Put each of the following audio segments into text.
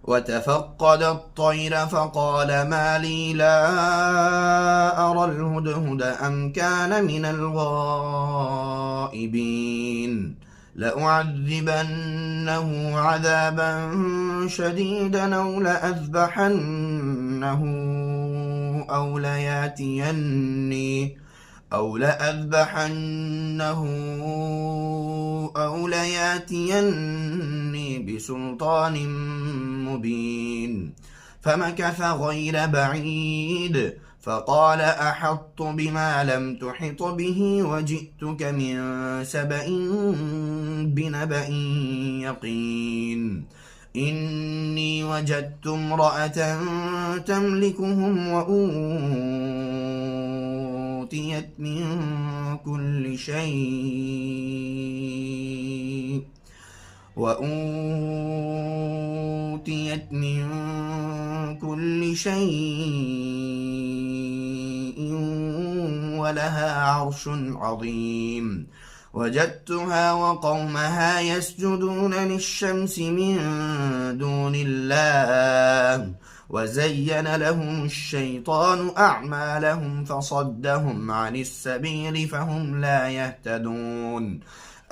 وتفقد الطير فقال ما لي لا أرى الهدهد أم كان من الغائبين لأعذبنه عذابا شديدا أو لياتيني أو لياتيني بسلطان مبين فمكث غير بعيد فقال أحطت بما لم تحط به وجئتك من سبأ بنبأ يقين إني وجدت امرأة تملكهم وأوتيت من كل شيء ولها عرش عظيم وجدتها وقومها يسجدون للشمس من دون الله وزين لهم الشيطان أعمالهم فصدهم عن السبيل فهم لا يهتدون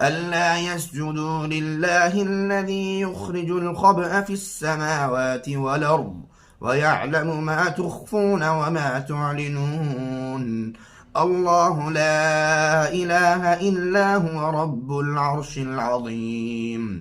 ألا يسجدوا لله الذي يخرج الخبأ في السماوات والأرض ويعلم ما تخفون وما تعلنون الله لا إله إلا هو رب العرش العظيم.